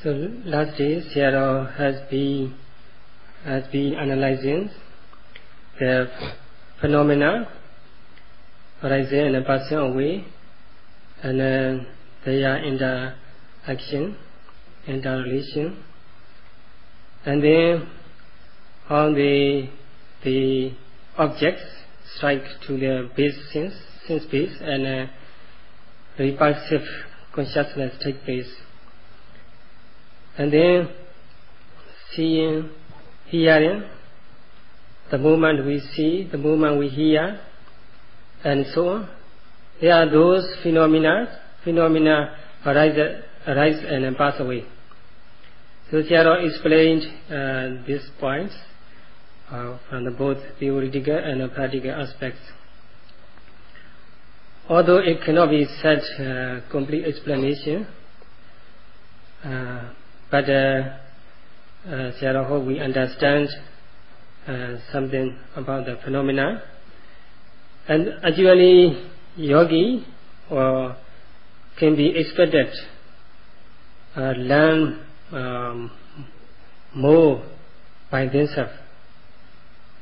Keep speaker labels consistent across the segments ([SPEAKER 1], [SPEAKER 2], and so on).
[SPEAKER 1] So last day, Sayadaw has been analyzing the phenomena arising and passing away, and their interaction, interrelation, and then how the objects strike to the base sense base, and repulsive consciousness take place. And then seeing, hearing, the moment we see, the moment we hear, and so on. There are those phenomena arise and pass away. So Sayadaw explained these points from both theoretical and practical aspects. Although it cannot be said complete explanation, but Sayadaw hope we understand something about the phenomena. And actually, yogi can be expected learn more by themselves.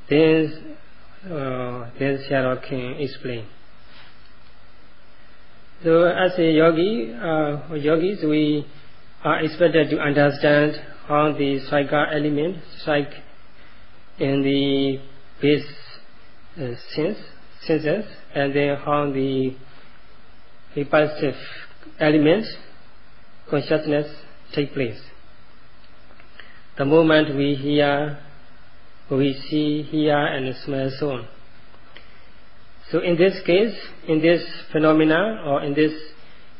[SPEAKER 1] Then Sayadaw can explain. So as a yogis, we are expected to understand how the psychic element strike in the base senses, and then how the repulsive element consciousness take place. The moment we hear, we see, hear, and smell, so on. So in this case, in this phenomena, or in this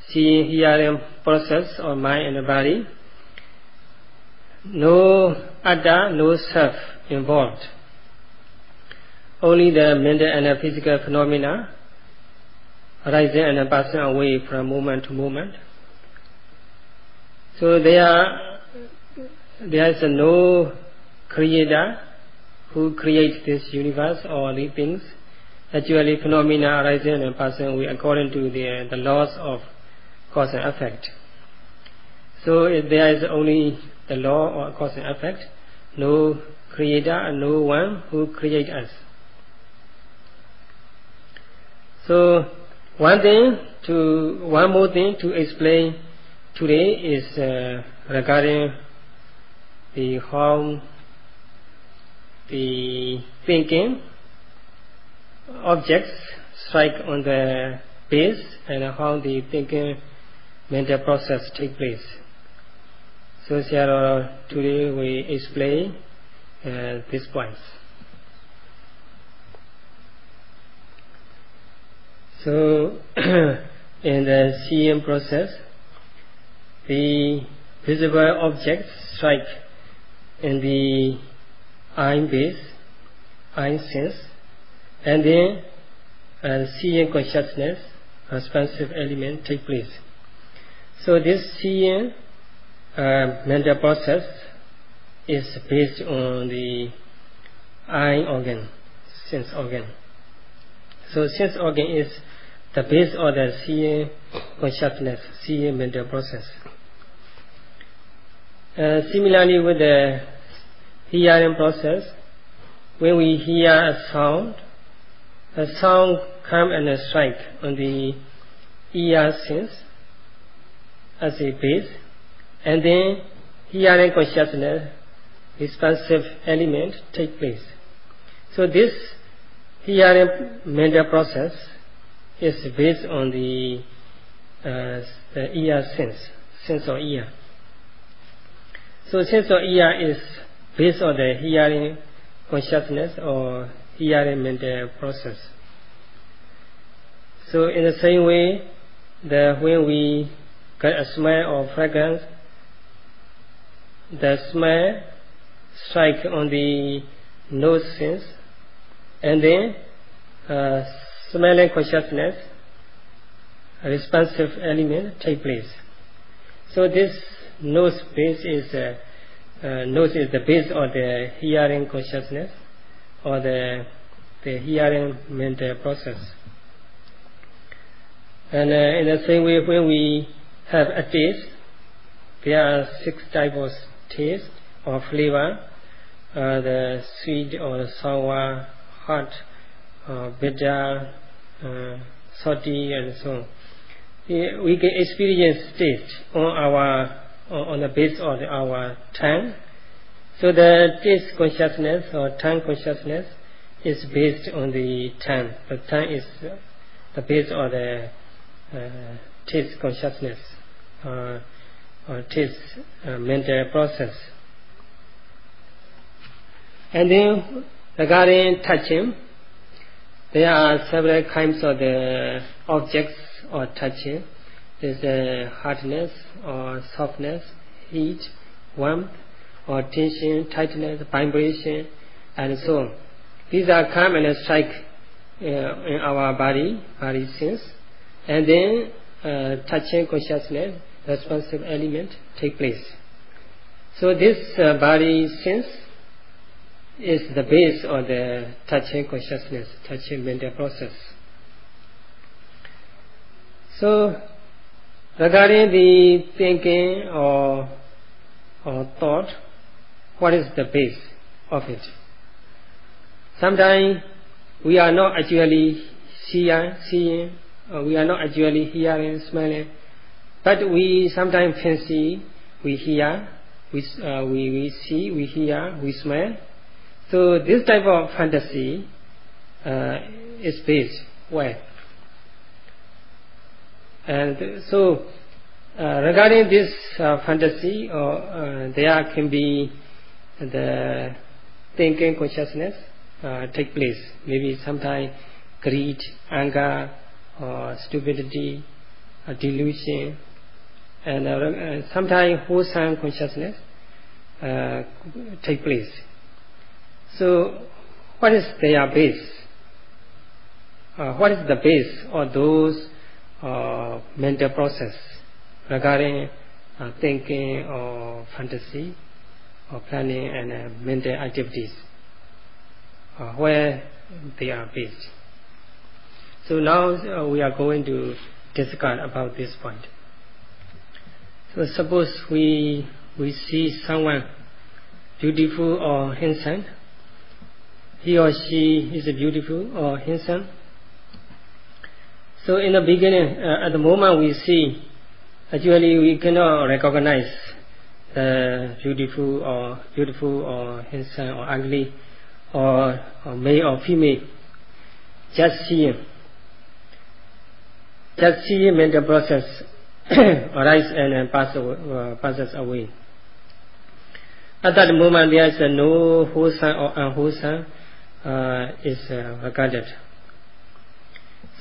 [SPEAKER 1] seeing, hearing process of mind and body, no atta, no self involved. Only the mental and physical phenomena arising and passing away from moment to moment. So there is no creator who creates this universe or the things. Actually, phenomena arising and passing away according to the laws of cause and effect. So if there is only the law of cause and effect, no creator and no one who creates us. So one more thing to explain today is regarding how the thinking objects strike on the base, and how the thinking mental process take place. So today we explain these points. So in the seeing process, the visible objects strike in the eye base, eye sense, and then seeing consciousness, expansive element take place. So this seeing mental process is based on the eye organ, sense organ. So sense organ is the base of the seeing consciousness, seeing mental process. Similarly with the hearing process, when we hear a sound comes and strike on the ear sense as a base, and then hearing consciousness, expansive element take place. So this hearing mental process is based on the ear sense of ear. So sense of ear is based on the hearing consciousness or hearing mental process. So in the same way, when we get a smell or fragrance, the smell strike on the nose sense, and then smelling consciousness, a responsive element take place. So this nose is the base of the hearing consciousness or the hearing mental process. And in the same way, when we have a taste, there are 6 types of taste or flavor: the sweet or sour, hot, bitter, salty, and so on. We can experience taste on the base of our tongue. So the taste consciousness or tongue consciousness is based on the tongue. The tongue is the base of the taste consciousness or taste mental process. And then regarding touching, there are several kinds of the objects or touching. There's a hardness or softness, heat, warmth, or tension, tightness, vibration, and so on. These are come and strike in our body sense, and then touching consciousness, responsive element take place. So this body sense is the base of the touching consciousness, touching mental process. So regarding the thinking or thought, what is the base of it? Sometimes we are not actually seeing, or we are not actually hearing, smelling, but we sometimes fancy we hear, we see, we hear, we smell. So this type of fantasy is based where? And so regarding this fantasy, there can be the thinking consciousness take place. Maybe sometimes greed, anger, or stupidity, or delusion, and sometimes wholesome consciousness take place. So what is their base? What is the base of those mental process regarding thinking or fantasy or planning and mental activities? Where they are based. So now we are going to discuss about this point. So suppose we see someone beautiful or handsome. He or she is beautiful or handsome. So in the beginning, at the moment we see, actually we cannot recognize the beautiful or handsome or ugly or male or female. Just seeing mental process arise and passes away. At that moment there is no wholesome or unwholesome is regarded.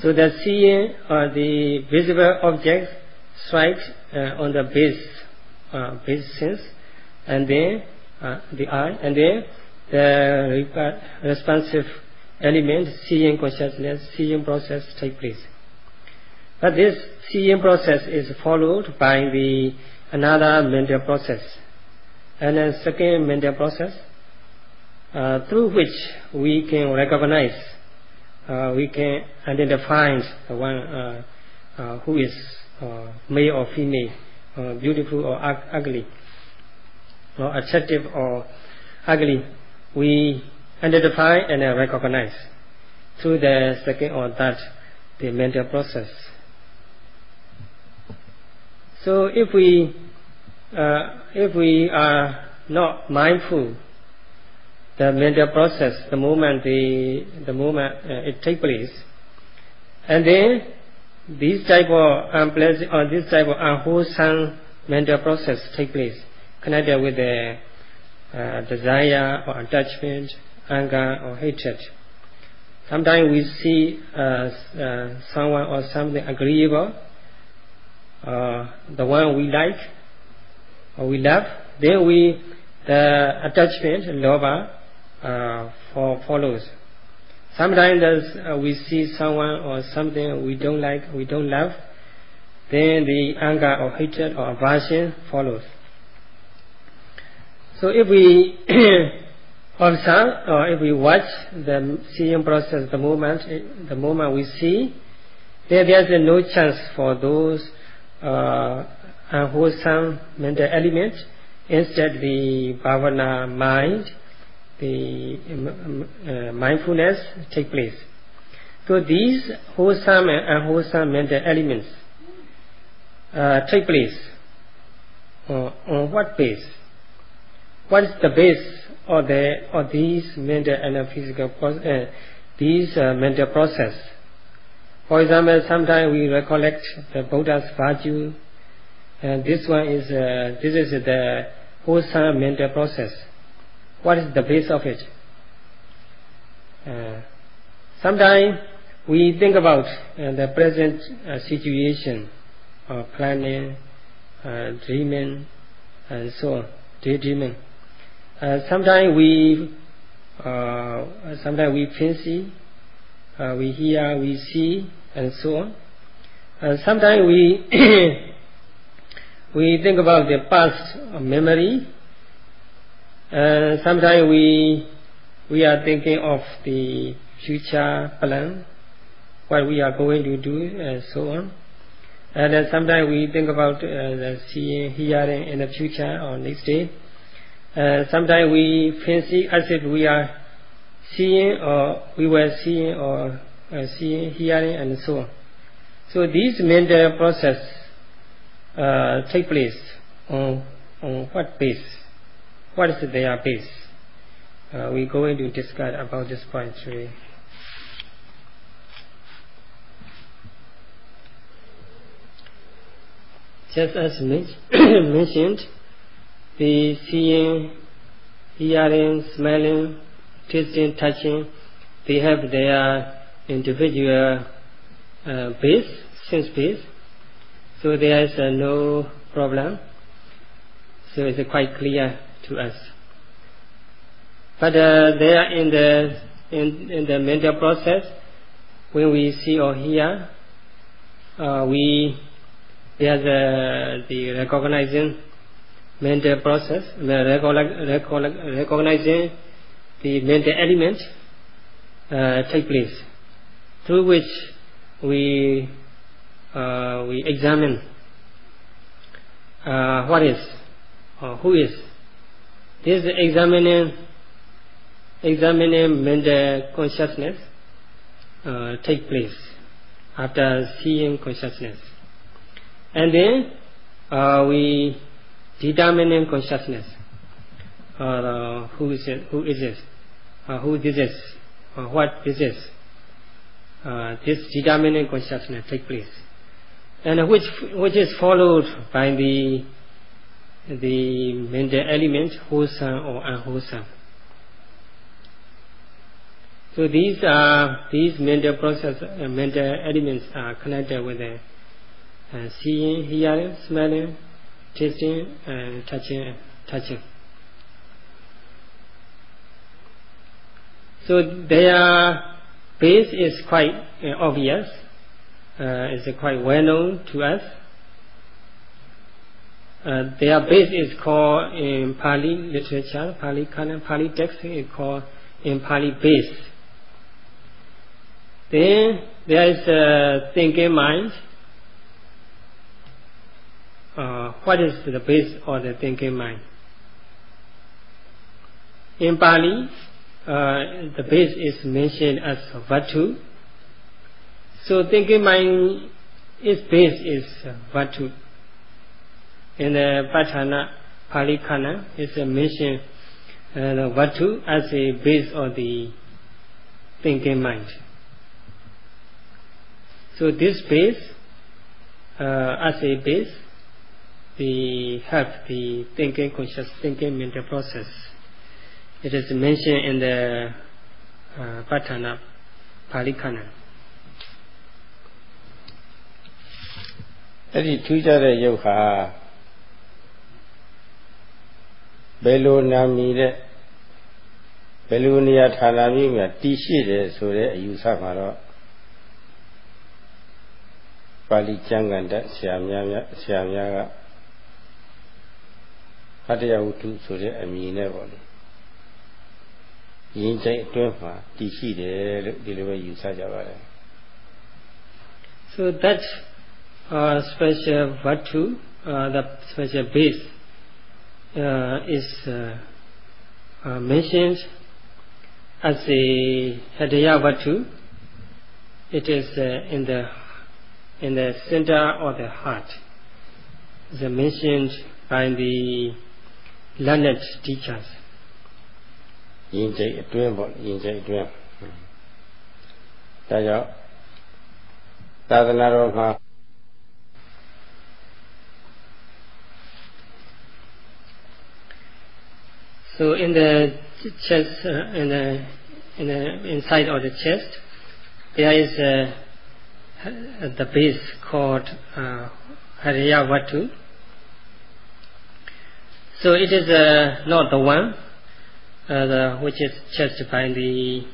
[SPEAKER 1] So the seeing or the visible object strikes on the base sense, and then the eye, and then the responsive element, seeing consciousness, seeing process take place. But this seeing process is followed by another mental process, and a second mental process through which we can recognize, we can identify the one who is male or female, beautiful or ugly, or attractive or ugly. We identify and recognize through the second or third, the mental process. So if we are not mindful, the mental process, the moment it takes place, and then this type of unpleasant or this type of unwholesome mental process take place, connected with the desire or attachment, anger or hatred. Sometimes we see someone or something agreeable, the one we like or we love, then the attachment, love, follows. Sometimes we see someone or something we don't like, we don't love, then the anger or hatred or aversion follows. So if we observe or if we watch the seeing process, the moment we see, then there's no chance for those unwholesome mental element. Instead, the bhavana mind, the mindfulness take place. So these wholesome and unwholesome mental elements take place on what base? What is the base of these mental and physical mental process? For example, sometimes we recollect the Buddha's virtue, and this is the wholesome mental process. What is the base of it? Sometimes we think about the present situation, planning, dreaming, and so on, daydreaming. Sometimes we fancy, we hear, we see, and so on. Sometimes we we think about the past memory. Sometimes we are thinking of the future plan, what we are going to do, and so on. And then sometimes we think about the seeing, hearing in the future or next day. Sometimes we fancy as if we are seeing, or we were seeing, or seeing, hearing, and so on. So these mental process take place on what base? What is their base? We're going to discuss about this point today. Just as mentioned, the seeing, hearing, smelling, tasting, touching, they have their individual base, sense base. So there is no problem. So it's quite clear to us. But there in the mental process, when we see or hear, there's the recognizing mental process, recognizing the mental element take place, through which we examine what is or who is. This examining mental consciousness take place after seeing consciousness, and then we determining consciousness, who is it, who this is, what this is. This determining consciousness take place, and which is followed by the mental element, wholesome or unwholesome. So these mental process, mental elements are connected with the seeing, hearing, smelling, tasting, and touching. So their base is quite obvious. It's quite well known to us. Their base is called in Pali literature, Pali canon, Pali text is called in Pali base. Then there is a thinking mind. What is the base of the thinking mind? In Pali, the base is mentioned as Vatu. So thinking mind, its base is Vatu. In the Patana Pali Kana, it's mentioned Vatu as a base of the thinking mind. So this base, as a base, help the thinking conscious thinking mental process. It is mentioned in the Patana Pali Kana.
[SPEAKER 2] အဲ့ဒီထူးခြားတဲ့ယုတ်ဟာဘယ်လိုနာမည်နဲ့ဘယ်လိုနေရာဌာနမျိုးများတည်ရှိတယ်ဆိုတဲ့အယူဆမှာတော့ပါဠိကျမ်းဂန်တဲ့ဆရာများကအတ္တယဝတ္ထုဆိုတဲ့အမည်နဲ့ပေါ့လေယဉ်ကျေးအတွင်းမှာတည်ရှိတယ်လို့ဒီလိုပဲယူဆကြပါတယ်
[SPEAKER 1] So that special vatu the special base is mentioned as a Hadayavatu. It is in the center of the heart. It's mentioned by the learned teachers.
[SPEAKER 2] Yin Jai Atwin Bot, Yin Jai Atwin. Tayo Tadanaro.
[SPEAKER 1] So in the chest, in the inside of the chest, there is the base called Hariyavatu. So it is not the one which is judged by the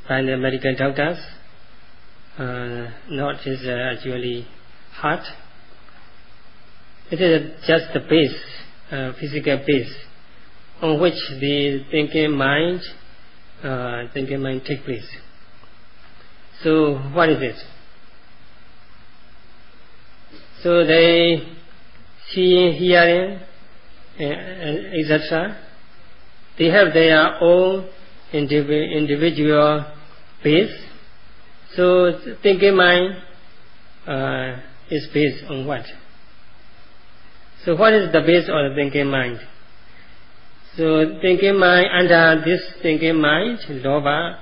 [SPEAKER 1] medical doctors. Not is actually heart. It is just the base, physical base, on which the thinking mind take place. So what is it? So they seeing, hearing, etc. They have their own individual base. So thinking mind is based on what? So what is the base of the thinking mind? So thinking mind, under this thinking mind, Lobha,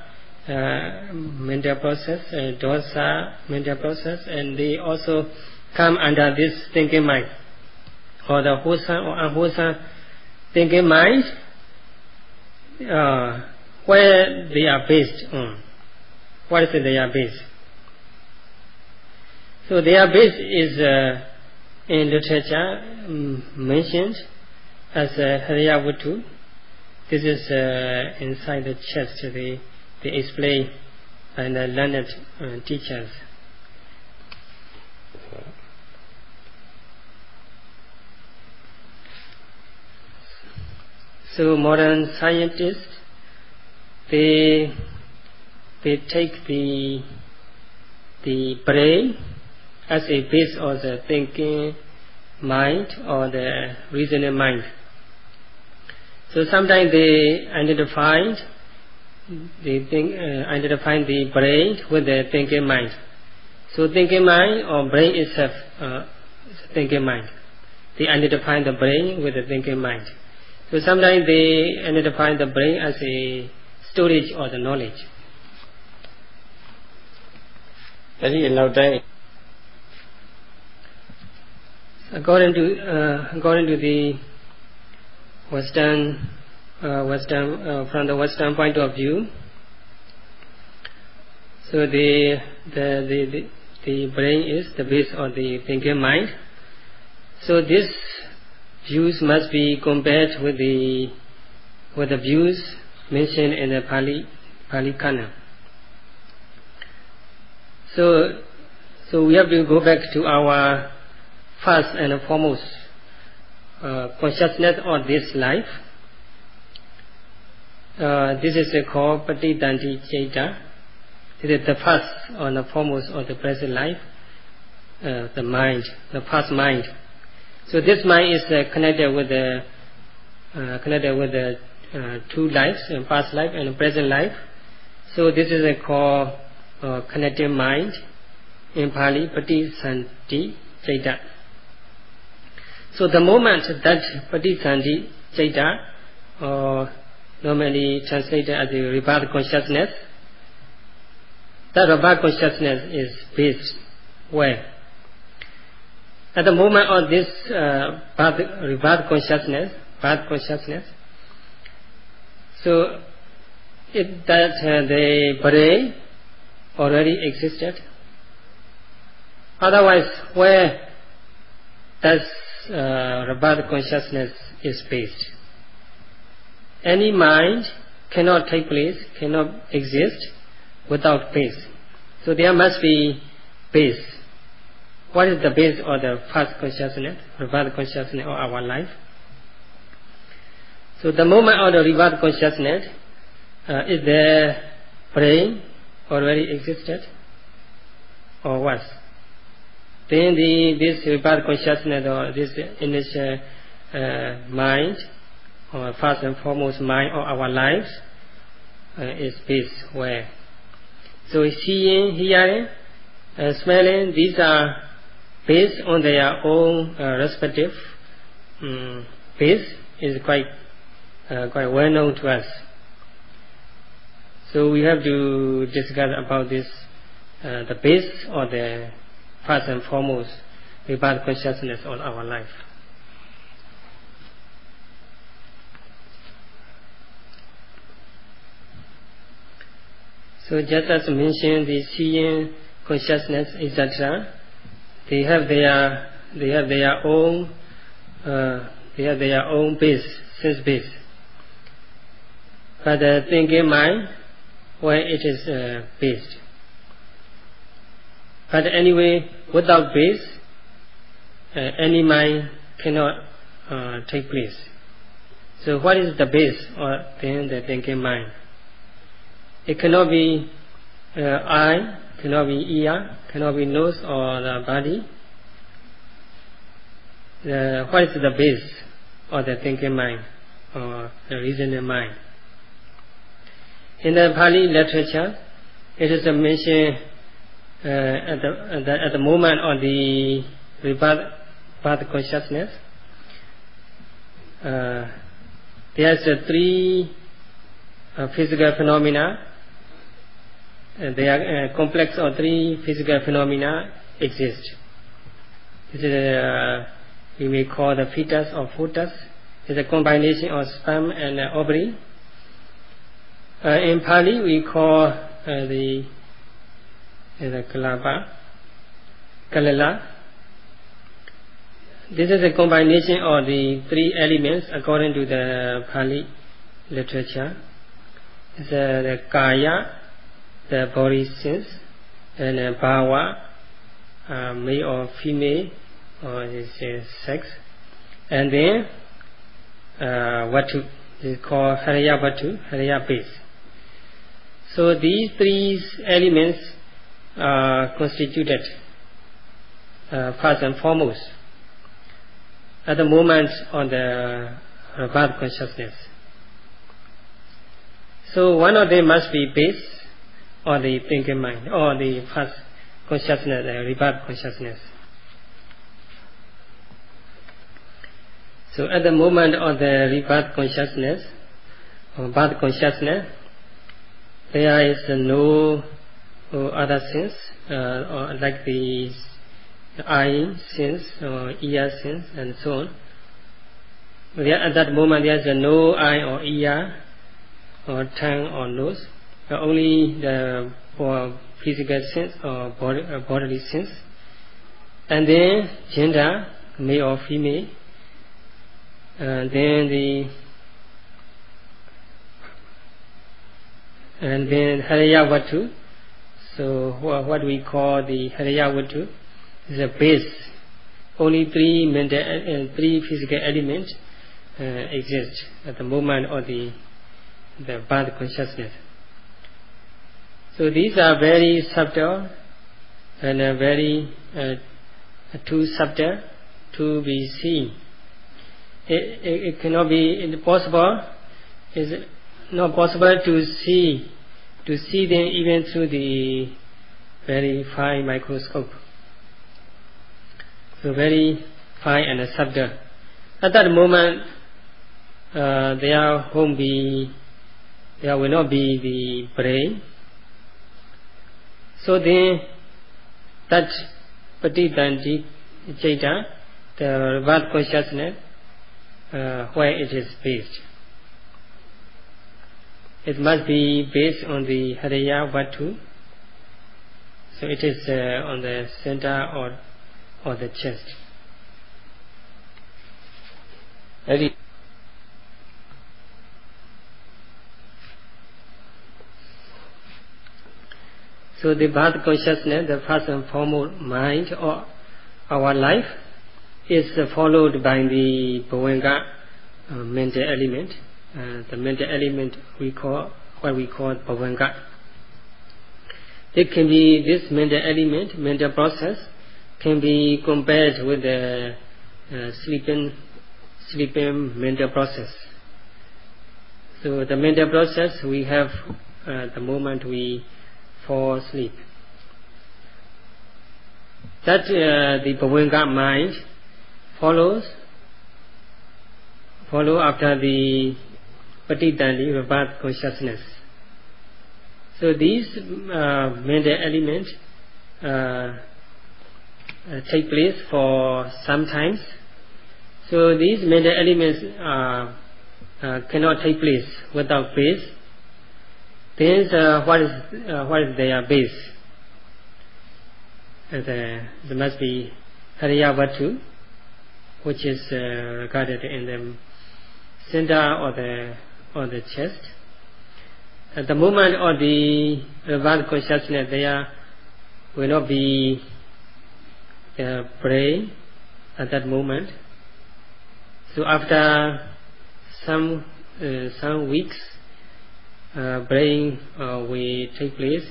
[SPEAKER 1] mental process, Dosa, mental process, and they also come under this thinking mind, or the wholesome or unwholesome thinking mind, where they are based on. What is it they are based? So their base is in literature mentioned as Hariyavatu. This is inside the chest. They explain and learned teachers. So modern scientists, they take the brain as a base of the thinking mind or the reasoning mind. So sometimes they identify the brain with the thinking mind. So thinking mind or brain itself thinking mind. They identify the brain with the thinking mind. So sometimes they identify the brain as a storage of the knowledge. According to the Western from the Western point of view, so the brain is the base of the thinking mind. So this views must be compared with the views mentioned in the Pali Canon. So we have to go back to our first and foremost consciousness of this life. This is called Paṇḍitā Sayadaw. This is the first or the foremost of the present life, the mind, the past mind. So this mind is connected with the two lives, past life and present life. So this is called connected mind, in Pali Paṇḍitā Sayadaw. So the moment that Paṇḍitā Sayadaw, or normally translated as a rebirth consciousness, that rebirth consciousness is based where? At the moment of this rebirth consciousness, birth consciousness, so the brain already existed. Otherwise, where does rebirth consciousness is based? Any mind cannot take place, cannot exist without base. So there must be base. What is the base of the first consciousness, rebirth consciousness of our life? So the moment of the rebirth consciousness, is the brain already existed, or what? then this Vipassana consciousness or this initial mind, or first and foremost mind of our lives, is based where? So seeing, hearing, smelling, these are based on their own respective base, is quite well known to us. So we have to discuss about this, the base or the first and foremost Vipassana consciousness of our life. So just as mentioned, the seeing consciousness, etc., they have their own base, sense base. But the thinking mind, where it is based. But anyway, without base, any mind cannot take place. So what is the base or then the thinking mind? It cannot be eye, cannot be ear, cannot be nose or the body. What is the base or the thinking mind or the reasoning mind? In the Pali literature, it is mentioned at the moment of the Vipassana consciousness. There are three physical phenomena. They are complex of three physical phenomena exist. This is we may call the fetus or foetus. It's a combination of sperm and ovary. In Pali we call the kalala. This is a combination of the three elements according to the Pali literature. It's the kaya, the body sense, and bhava, male or female, or sex, and then vatu, is called haraya vatu, haraya base. So these three elements are constituted first and foremost at the moment of the Vipassana consciousness. So one of them must be base or the thinking mind or the first consciousness, the Vipassana consciousness. So at the moment of the Vipassana consciousness or Vipassana consciousness, there is no other sense or like the eye sense or ear sense and so on. At that moment there is no eye or ear or tongue or nose, but only the physical sense or bodily sense. And then gender, male or female, and then haraya vatu. So what we call the haraya vatu is a base. Only three mental and three physical elements exist at the moment of the Vipassana consciousness. So these are very subtle and very too subtle to be seen. It cannot be impossible. Is not possible to see them even through the very fine microscope. So very fine and subtle. At that moment, there will not be the brain. So then, that Paṇḍitā Sayadaw, the Vipassana consciousness, where it is based. It must be based on the haraya vatu. So it is on the center or the chest. So the Vipassana consciousness, the first and foremost mind or our life, is followed by the bhavanga mental element. The mental element we call bhavanga. It can be this mental element, mental process, can be compared with the sleeping mental process. So the mental process we have the moment we fall asleep. That the Bhavanga mind follow after the Paṇḍitā Rebirth consciousness. So these mental elements take place for some times. So these mental elements cannot take place without base. Then what is their base? There must be Theravada, which is regarded in the center or the chest. At the moment of the rebirth consciousness, there will not be the brain at that moment. So after some weeks, brain will take place.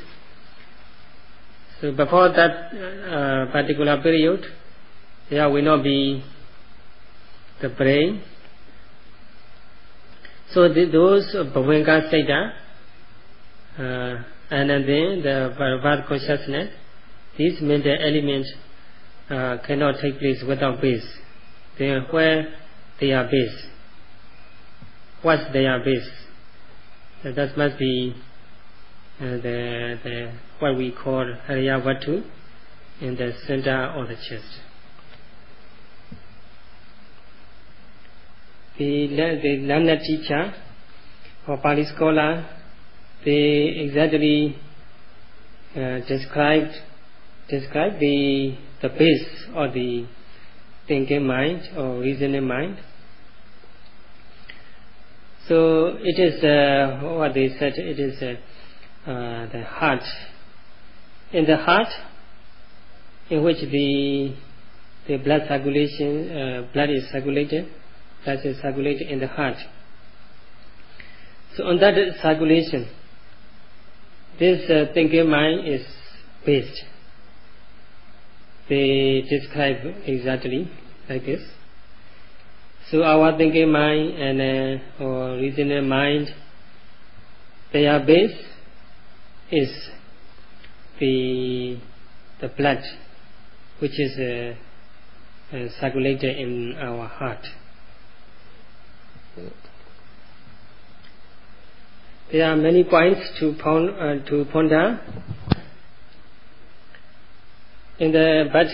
[SPEAKER 1] So before that particular period, there will not be the brain. So those Bhavanga states, and then the rebirth consciousness, these mental elements cannot take place without base. Then where they are base? What's their base? That must be the what we call Theravada in the center of the chest. The learned teacher or Pali scholar, they exactly describe the base of the thinking mind or reasoning mind. So it is what they said. It is the heart. In the heart, in which the blood circulation, blood is circulated in the heart. So on that circulation, this thinking mind is based. They describe exactly like this. So our thinking mind and or reasoning mind, their base is the blood, which is circulated in our heart. There are many points to ponder. But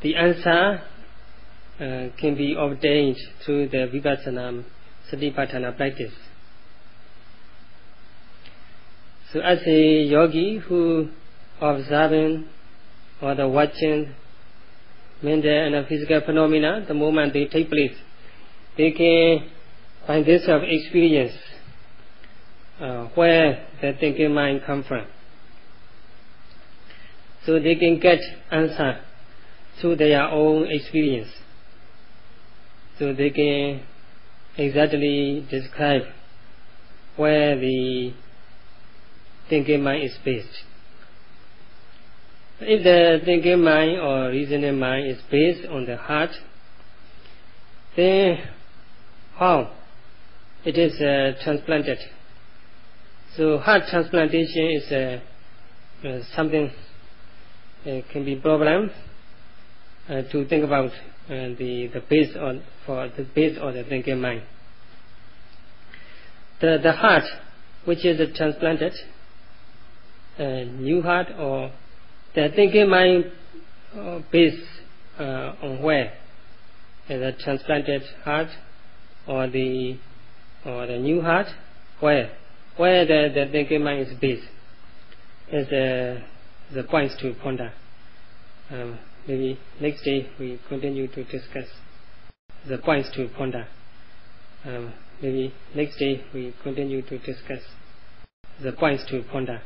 [SPEAKER 1] the answer can be obtained through the Vipassana Satipatthana practice. So as a yogi who observing or the watching mental and physical phenomena, the moment they take place, they can find this of experience where the thinking mind come from. So they can get answer through their own experience. So they can exactly describe where the thinking mind is based. If the thinking mind or reasoning mind is based on the heart, then how it is transplanted? So heart transplantation is something can be problem to think about the base on for the base of the thinking mind. The heart, which is transplanted, new heart or the thinking mind base on where the transplanted heart or the new heart, where the thinking mind is based is the points to ponder. Maybe next day we continue to discuss the points to ponder. Maybe next day we continue to discuss the points to ponder.